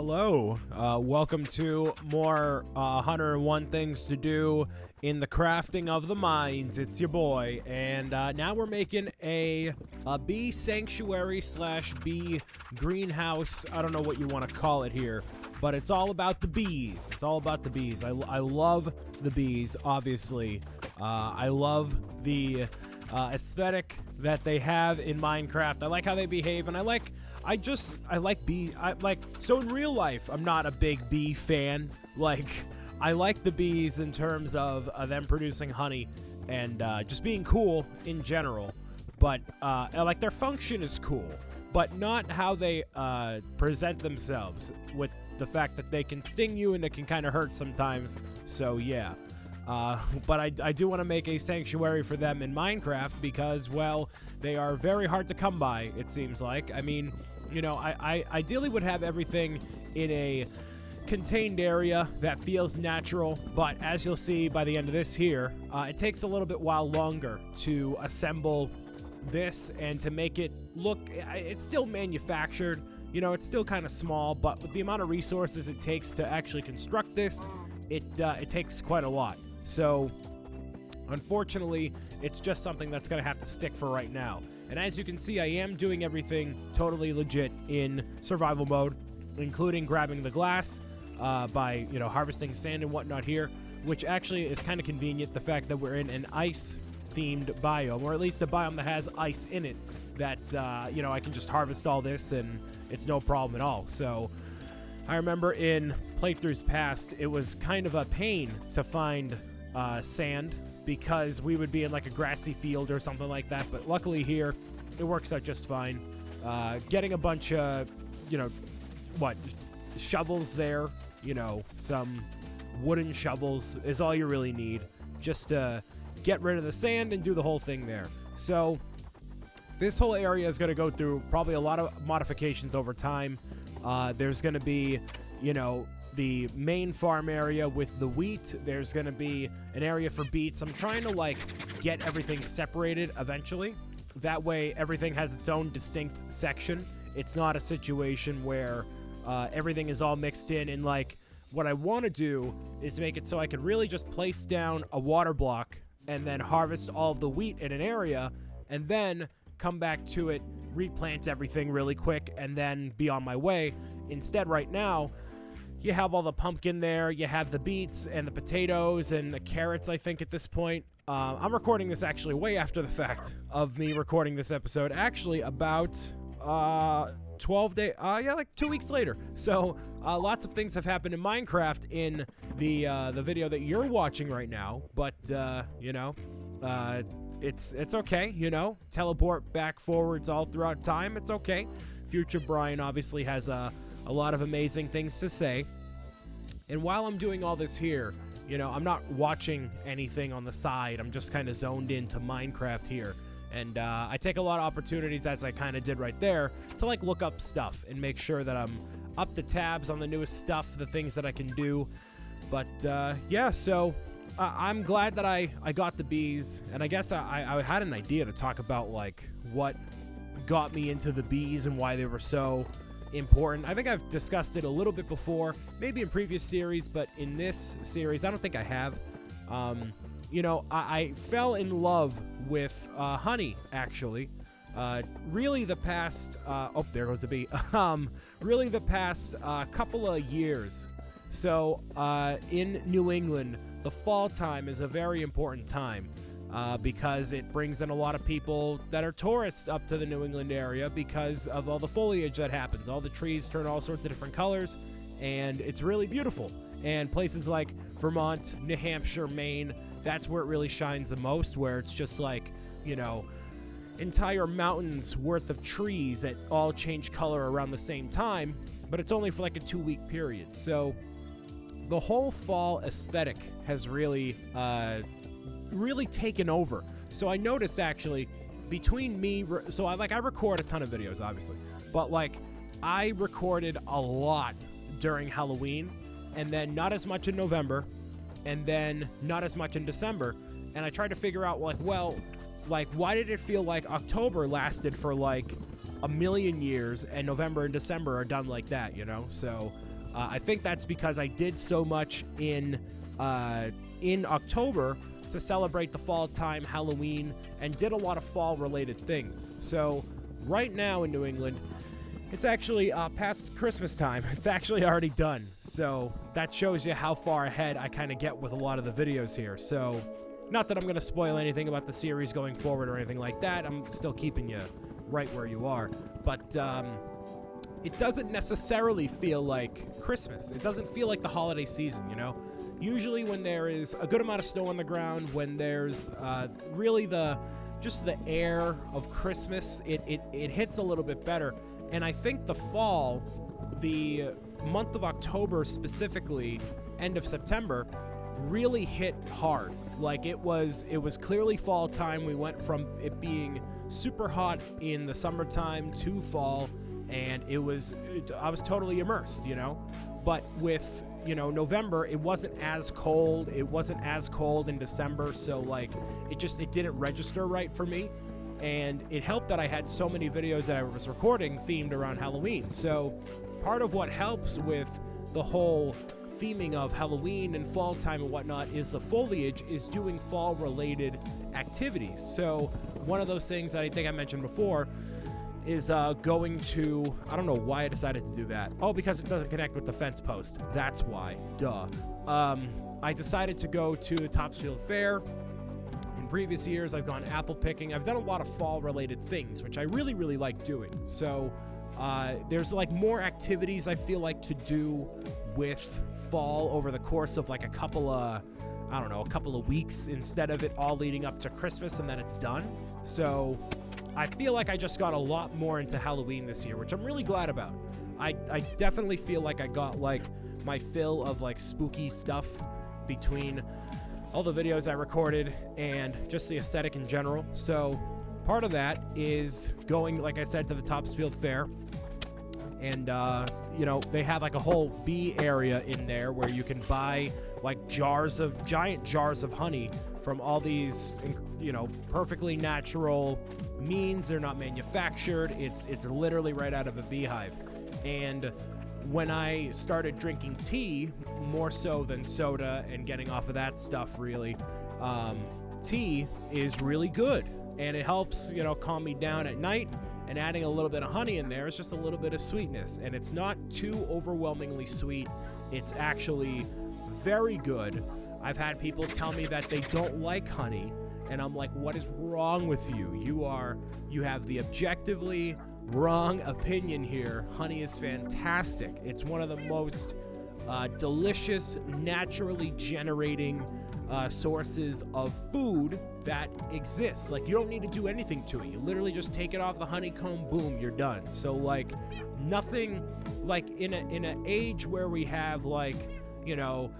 Hello. Welcome to more 101 Things to Do in the Crafting of the Minds. It's your boy, and now we're making a bee sanctuary slash bee greenhouse. I don't know what you want to call it here, but it's all about the bees. It's all about the bees. I love the bees, obviously. I love the aesthetic that they have in Minecraft. I like how they behave, and I like bee. So in real life, I'm not a big bee fan. I like the bees in terms of them producing honey and just being cool in general. But their function is cool, but not how they present themselves, with the fact that they can sting you and it can kind of hurt sometimes. So yeah. But I do want to make a sanctuary for them in Minecraft because, well, they are very hard to come by, it seems like. I mean, you know, I ideally would have everything in a contained area that feels natural, but as you'll see by the end of this here, it takes a little bit while longer to assemble this and to make it look, it's still manufactured, you know, it's still kind of small, but with the amount of resources it takes to actually construct this, it takes quite a lot. So, unfortunately, it's just something that's going to have to stick for right now. And as you can see, I am doing everything totally legit in survival mode, including grabbing the glass by, you know, harvesting sand and whatnot here, which actually is kind of convenient, the fact that we're in an ice-themed biome, or at least a biome that has ice in it, that, you know, I can just harvest all this and it's no problem at all. So, I remember in playthroughs past, it was kind of a pain to find sand because we would be in like a grassy field or something like that. But luckily here, it works out just fine. Getting a bunch of, you know, shovels there, you know, some wooden shovels is all you really need just to get rid of the sand and do the whole thing there. So this whole area is going to go through probably a lot of modifications over time. There's going to be, you know, the main farm area with the wheat. There's going to be an area for beets. I'm trying to, like, get everything separated eventually. That way, everything has its own distinct section. It's not a situation where everything is all mixed in. And, like, what I want to do is make it so I could really just place down a water block and then harvest all of the wheat in an area and then come back to it, replant everything really quick, and then be on my way. Instead, right now, you have all the pumpkin there, you have the beets and the potatoes and the carrots, I think, at this point. I'm recording this actually way after the fact of me recording this episode, actually about 12 days, like 2 weeks later. So lots of things have happened in Minecraft in the video that you're watching right now, but you know, it's okay, you know, teleport back forwards all throughout time. It's okay. Future Brian obviously has a lot of amazing things to say. And while I'm doing all this here, you know, I'm not watching anything on the side. I'm just kind of zoned into Minecraft here. And I take a lot of opportunities, as I kind of did right there, to like look up stuff and make sure that I'm up to tabs on the newest stuff, the things that I can do. But yeah, so I'm glad that I got the bees, and I guess I had an idea to talk about like what got me into the bees and why they were so important. I think I've discussed it a little bit before, maybe in previous series, but in this series, I don't think I have. You know, I fell in love with honey, actually. Really the past, oh, there goes the bee. Really the past couple of years. So, in New England, the fall time is a very important time because it brings in a lot of people that are tourists up to the New England area because of all the foliage that happens. All the trees turn all sorts of different colors, and it's really beautiful. And places like Vermont, New Hampshire, Maine, that's where it really shines the most, where it's just like, you know, entire mountains worth of trees that all change color around the same time, but it's only for like a 2-week period. So the whole fall aesthetic has really taken over. So I noticed actually between me, so I record a ton of videos, obviously, but like I recorded a lot during Halloween, and then not as much in November, and then not as much in December. And I tried to figure out like, well, like why did it feel like October lasted for like a million years and November and December are done like that, you know? So I think that's because I did so much in October to celebrate the fall time, Halloween, and did a lot of fall-related things. So right now in New England, it's actually past Christmas time. It's actually already done. So that shows you how far ahead I kind of get with a lot of the videos here. So not that I'm going to spoil anything about the series going forward or anything like that. I'm still keeping you right where you are. But it doesn't necessarily feel like Christmas. It doesn't feel like the holiday season, you know? Usually when there is a good amount of snow on the ground, when there's really just the air of Christmas, it hits a little bit better. And I think the fall, the month of October specifically, end of September, really hit hard. Like it was clearly fall time. We went from it being super hot in the summertime to fall, and I was totally immersed, you know? But with, you know, November, it wasn't as cold. It wasn't as cold in December, so like it didn't register right for me. And it helped that I had so many videos that I was recording themed around Halloween. So part of what helps with the whole theming of Halloween and fall time and whatnot is the foliage is doing fall-related activities. So one of those things that I think I mentioned before is going to, I don't know why I decided to do that. Oh, because it doesn't connect with the fence post. That's why. Duh. I decided to go to the Topsfield Fair. In previous years, I've gone apple picking. I've done a lot of fall-related things, which I really, really like doing. So there's like more activities I feel like to do with fall over the course of like a couple of weeks instead of it all leading up to Christmas and then it's done. So I feel like I just got a lot more into Halloween this year, which I'm really glad about. I definitely feel like I got like my fill of like spooky stuff between all the videos I recorded and just the aesthetic in general. So part of that is going, like I said, to the Topsfield Fair. And, you know, they have like a whole bee area in there where you can buy like giant jars of honey from all these, you know, perfectly natural means. They're not manufactured. It's literally right out of a beehive. And when I started drinking tea, more so than soda and getting off of that stuff really, tea is really good. And it helps, you know, calm me down at night. And adding a little bit of honey in there is just a little bit of sweetness. And it's not too overwhelmingly sweet. It's actually very good. I've had people tell me that they don't like honey. And I'm like, what is wrong with you? You have the objectively wrong opinion here. Honey is fantastic. It's one of the most delicious, naturally generating sources of food that exists. Like, you don't need to do anything to it. You literally just take it off the honeycomb, boom, you're done. So like nothing, like in an age where we have like, you know,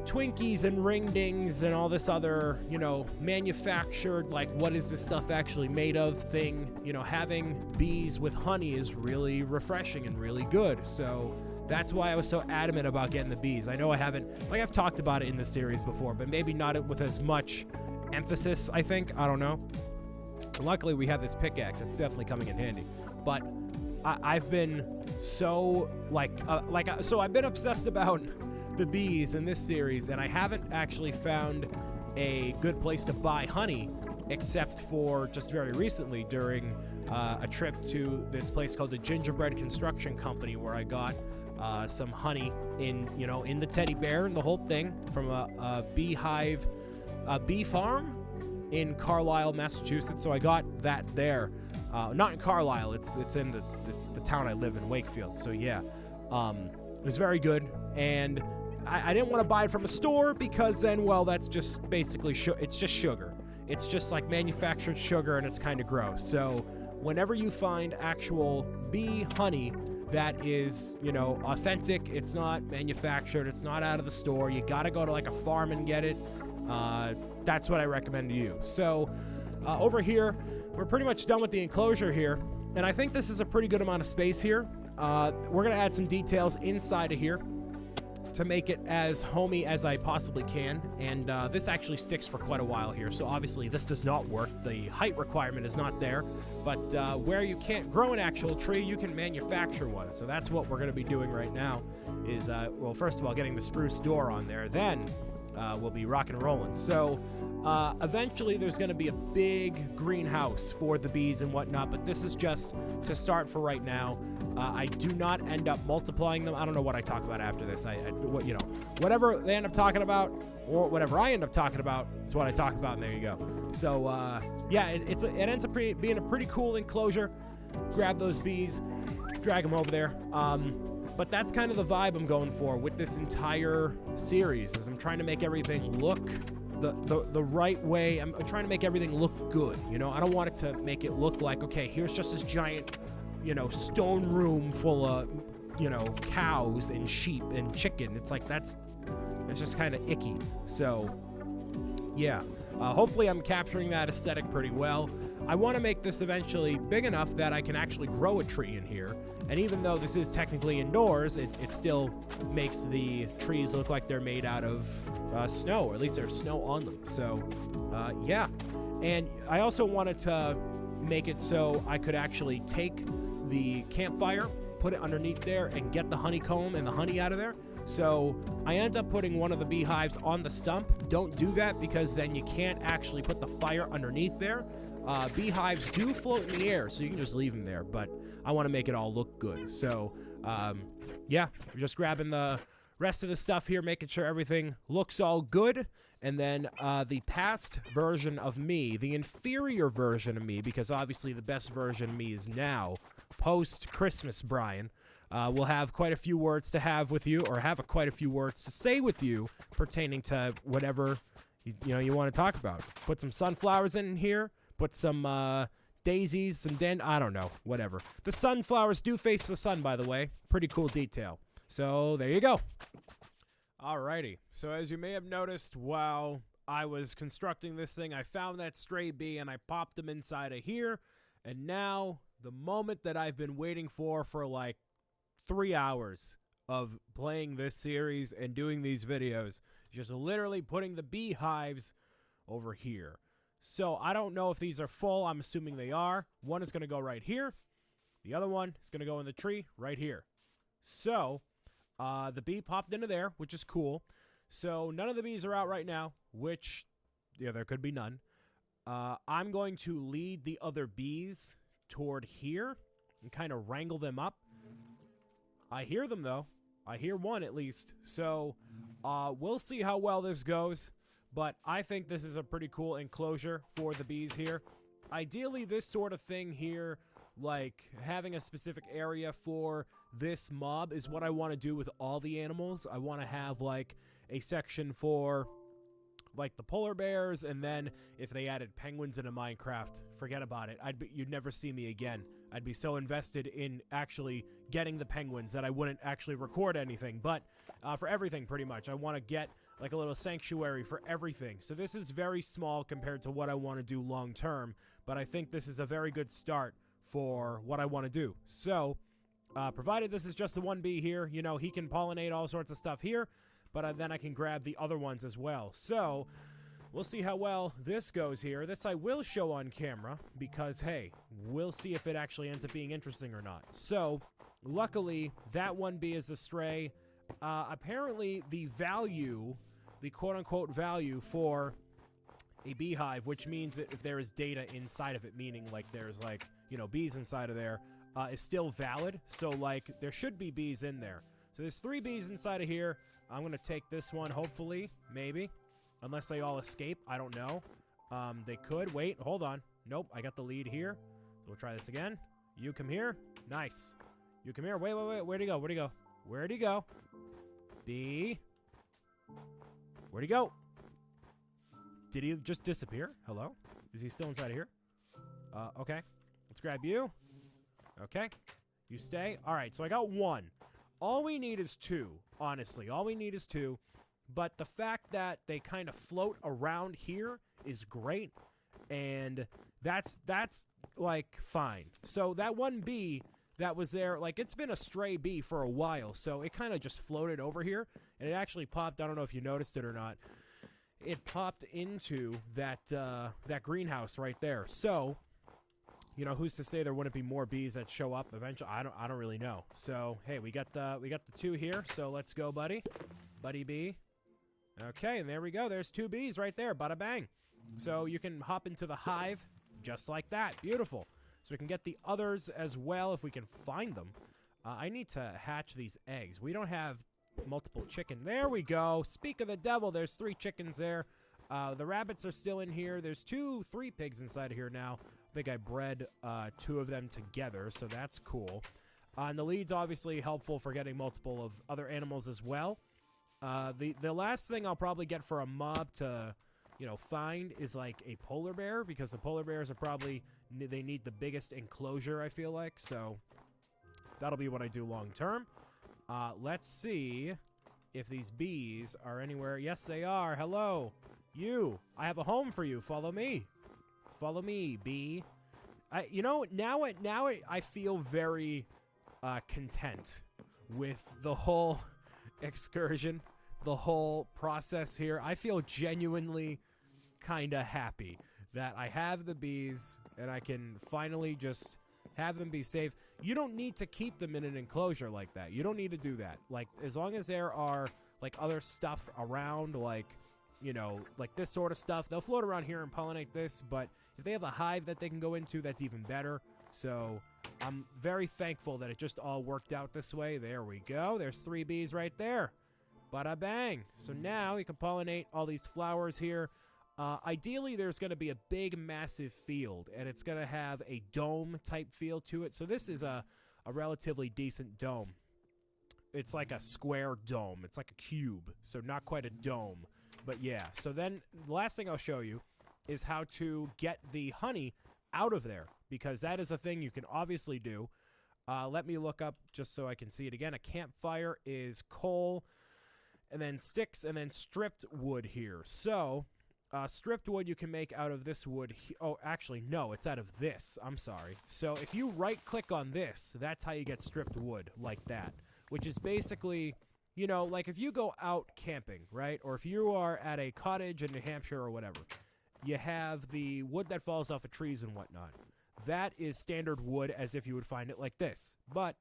Twinkies and ring dings and all this other, you know, manufactured, like what is this stuff actually made of thing, you know, having bees with honey is really refreshing and really good. So that's why I was so adamant about getting the bees. I know I haven't, like I've talked about it in the series before, but maybe not with as much emphasis, I think. I don't know. Luckily, we have this pickaxe. It's definitely coming in handy. But I've been so, so I've been obsessed about the bees in this series, and I haven't actually found a good place to buy honey except for just very recently during a trip to this place called the Gingerbread Construction Company, where I got some honey in the teddy bear and the whole thing from a beehive, a bee farm in Carlisle, Massachusetts. So I got that there. Not in Carlisle, it's in the town I live in, Wakefield. So yeah, it was very good. And I didn't want to buy it from a store because then, well, that's just basically it's just sugar. It's just like manufactured sugar, and it's kind of gross. So whenever you find actual bee honey that is, you know, authentic, it's not manufactured, it's not out of the store, you got to go to like a farm and get it. That's what I recommend to you. So over here, we're pretty much done with the enclosure here, and I think this is a pretty good amount of space here. We're going to add some details inside of here to make it as homey as I possibly can, and this actually sticks for quite a while here, so obviously this does not work. The height requirement is not there, but where you can't grow an actual tree, you can manufacture one. So that's what we're going to be doing right now is, well, first of all, getting the spruce door on there, then we'll be rocking and rolling. So eventually there's going to be a big greenhouse for the bees and whatnot, but this is just to start for right now. I do not end up multiplying them. I don't know what I talk about after this. You know, whatever they end up talking about, or whatever I end up talking about, is what I talk about, and there you go. So, yeah, it ends up being a pretty cool enclosure. Grab those bees, drag them over there. But that's kind of the vibe I'm going for with this entire series, is I'm trying to make everything look the right way. I'm trying to make everything look good, you know? I don't want it to make it look like, okay, here's just this giant, you know, stone room full of, you know, cows and sheep and chicken. It's like, that's just kind of icky. So, yeah. Hopefully I'm capturing that aesthetic pretty well. I want to make this eventually big enough that I can actually grow a tree in here. And even though this is technically indoors, it still makes the trees look like they're made out of snow, or at least there's snow on them. So, yeah. And I also wanted to make it so I could actually take the campfire, put it underneath there, and get the honeycomb and the honey out of there. So I end up putting one of the beehives on the stump. Don't do that, because then you can't actually put the fire underneath there. Beehives do float in the air, so you can just leave them there, but I want to make it all look good. So, yeah, we're just grabbing the rest of the stuff here, making sure everything looks all good. And then the past version of me, the inferior version of me, because obviously the best version of me is now, post-Christmas Brian, will have quite a few words to have with you, or have quite a few words to say with you pertaining to whatever you know you want to talk about. Put some sunflowers in here, put some daisies, I don't know, whatever. The sunflowers do face the sun, by the way. Pretty cool detail. So there you go. Alrighty, so as you may have noticed while I was constructing this thing, I found that stray bee and I popped him inside of here, and now the moment that I've been waiting for like 3 hours of playing this series and doing these videos, just literally putting the beehives over here. So I don't know if these are full. I'm assuming they are. One is going to go right here. The other one is going to go in the tree right here. So the bee popped into there, which is cool. So none of the bees are out right now, which, yeah, there could be none. I'm going to lead the other bees toward here and kind of wrangle them up. I hear them, though. I hear one, at least. So we'll see how well this goes. But I think this is a pretty cool enclosure for the bees here. Ideally, this sort of thing here, like having a specific area for this mob, is what I want to do with all the animals. I want to have like a section for like the polar bears, and then if they added penguins into Minecraft, forget about it. You'd never see me again. I'd be so invested in actually getting the penguins that I wouldn't actually record anything. But for everything, pretty much, I want to get like a little sanctuary for everything. So this is very small compared to what I want to do long term, but I think this is a very good start for what I want to do. So provided this is just the one bee here, you know, he can pollinate all sorts of stuff here, but then I can grab the other ones as well. So we'll see how well this goes here. This I will show on camera because, hey, we'll see if it actually ends up being interesting or not. So luckily, that one bee is a stray. Apparently, the value, the quote-unquote value for a beehive, which means that if there is data inside of it, meaning like there's like, you know, bees inside of there, is still valid. So like there should be bees in there. So there's 3 bees inside of here. I'm going to take this one, hopefully, maybe. Unless they all escape. I don't know. They could. Wait, hold on. Nope, I got the lead here. So we'll try this again. You come here. Nice. You come here. Wait. Where'd he go? Where'd he go? Where'd he go? Bee. Where'd he go? Did he just disappear? Hello? Is he still inside of here? Okay. Let's grab you. Okay. You stay. All right, so I got 1. All we need is 2, honestly. All we need is 2. But the fact that they kind of float around here is great. And that's like, fine. So that one bee that was there. Like, it's been a stray bee for a while, so it kind of just floated over here, and it actually popped. I don't know if you noticed it or not. It popped into that that greenhouse right there. So, you know, who's to say there wouldn't be more bees that show up eventually? I don't really know. So, hey, we got the 2 here. So let's go, buddy bee. Okay, and there we go. There's 2 bees right there. Bada bang. So you can hop into the hive just like that. Beautiful. So we can get the others as well if we can find them. I need to hatch these eggs. We don't have multiple chicken. There we go. Speak of the devil, there's 3 chickens there. The rabbits are still in here. There's 3 pigs inside of here now. I think I bred 2 of them together, so that's cool. And the lead's obviously helpful for getting multiple of other animals as well. The last thing I'll probably get for a mob to, you know, find is like a polar bear, because the polar bears are probably, they need the biggest enclosure, I feel like. So that'll be what I do long term. Let's see if these bees are anywhere. Yes, they are. Hello. You. I have a home for you. Follow me. Follow me, bee. You know, now I feel very content with the whole excursion, the whole process here. I feel genuinely kind of happy that I have the bees and I can finally just have them be safe. You don't need to keep them in an enclosure like that. You don't need to do that. Like, as long as there are, like, other stuff around, like, you know, like this sort of stuff, they'll float around here and pollinate this, but if they have a hive that they can go into, that's even better. So I'm very thankful that it just all worked out this way. There we go. There's 3 bees right there. Bada bang. So now you can pollinate all these flowers here. Ideally, there's going to be a big, massive field, and it's going to have a dome-type feel to it. So this is a relatively decent dome. It's like a square dome. It's like a cube, so not quite a dome. But yeah, so then the last thing I'll show you is how to get the honey out of there, because that is a thing you can obviously do. Let me look up just so I can see it again. A campfire is coal, and then sticks, and then stripped wood here. So stripped wood you can make out of this wood. Oh, actually, no, it's out of this. I'm sorry. So if you right-click on this, that's how you get stripped wood, like that, which is basically, you know, like if you go out camping, right, or if you are at a cottage in New Hampshire or whatever, you have the wood that falls off of trees and whatnot. That is standard wood as if you would find it like this. But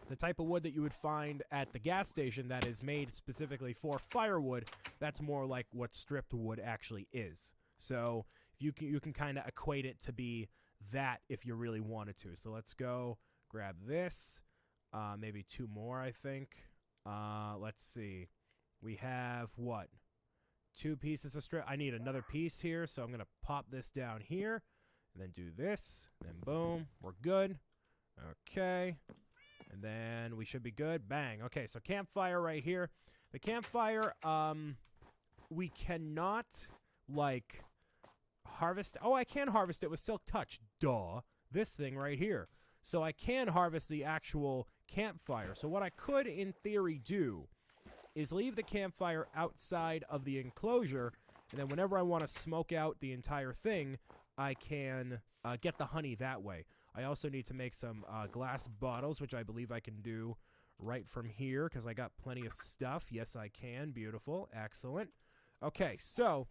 the type of wood that you would find at the gas station that is made specifically for firewood, that's more like what stripped wood actually is. So if you can kind of equate it to be that if you really wanted to. So let's go grab this. Maybe 2 more, I think. Let's see. We have what? 2 pieces of strip. I need another piece here, so I'm going to pop this down here, and then do this, then boom, we're good. Okay, and then we should be good. Bang. Okay, so campfire right here. The campfire, we cannot, like, harvest. Oh, I can harvest it with Silk Touch. Duh. This thing right here. So I can harvest the actual campfire. So what I could, in theory, do is leave the campfire outside of the enclosure, and then whenever I want to smoke out the entire thing, I can get the honey that way. I also need to make some glass bottles, which I believe I can do right from here, because I got plenty of stuff. Yes, I can. Beautiful. Excellent. Okay, so,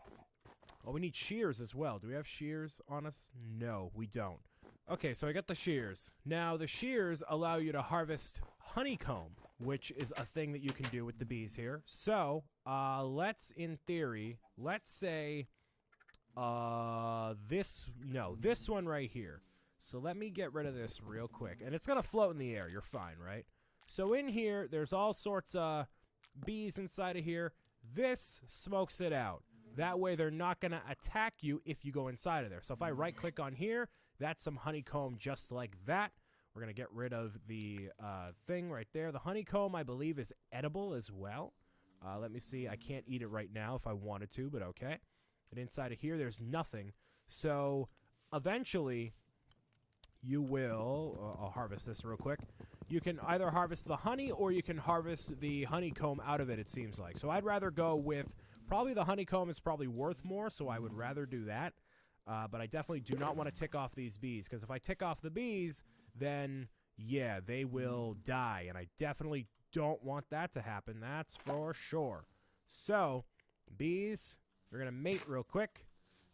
oh, we need shears as well. Do we have shears on us? No, we don't. Okay, so I got the shears. Now, the shears allow you to harvest honeycomb, which is a thing that you can do with the bees here. So, let's, in theory, let's say, this one right here. So let me get rid of this real quick. And it's going to float in the air. You're fine, right? So in here, there's all sorts of bees inside of here. This smokes it out. That way, they're not going to attack you if you go inside of there. So if I right-click on here, that's some honeycomb just like that. We're going to get rid of the thing right there. The honeycomb, I believe, is edible as well. Let me see. I can't eat it right now if I wanted to, but okay. And inside of here, there's nothing. So eventually, you will... I'll harvest this real quick. You can either harvest the honey or you can harvest the honeycomb out of it, it seems like. So I'd rather go with... Probably the honeycomb is probably worth more, so I would rather do that. But I definitely do not want to tick off these bees, because if I tick off the bees, then, yeah, they will die. And I definitely don't want that to happen. That's for sure. So, bees, we're going to mate real quick.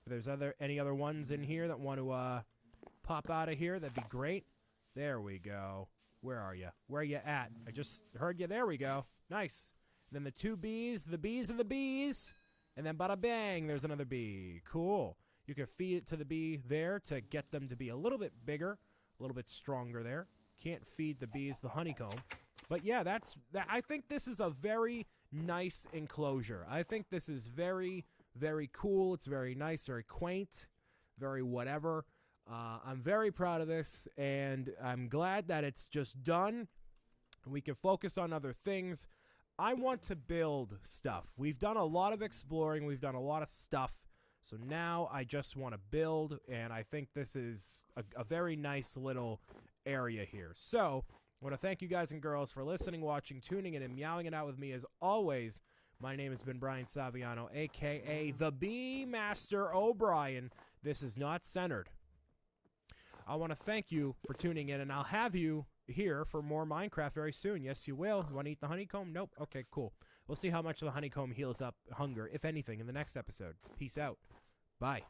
If there's any other ones in here that want to pop out of here, that'd be great. There we go. Where are you? Where are you at? I just heard you. There we go. Nice. And then the two bees, the bees and the bees. And then bada bang, there's another bee. Cool. You can feed it to the bee there to get them to be a little bit bigger, a little bit stronger there. Can't feed the bees the honeycomb. But yeah, I think this is a very nice enclosure. I think this is very, very cool. It's very nice, very quaint, very whatever. I'm very proud of this, and I'm glad that it's just done. We can focus on other things. I want to build stuff. We've done a lot of exploring. We've done a lot of stuff. So now I just want to build, and I think this is a very nice little area here. So I want to thank you guys and girls for listening, watching, tuning in, and meowing it out with me as always. My name has been Brian Saviano, a.k.a. the Bee Master O'Brien. This is not centered. I want to thank you for tuning in, and I'll have you here for more Minecraft very soon. Yes, you will. You want to eat the honeycomb? Nope. Okay, cool. We'll see how much the honeycomb heals up hunger, if anything, in the next episode. Peace out. Bye.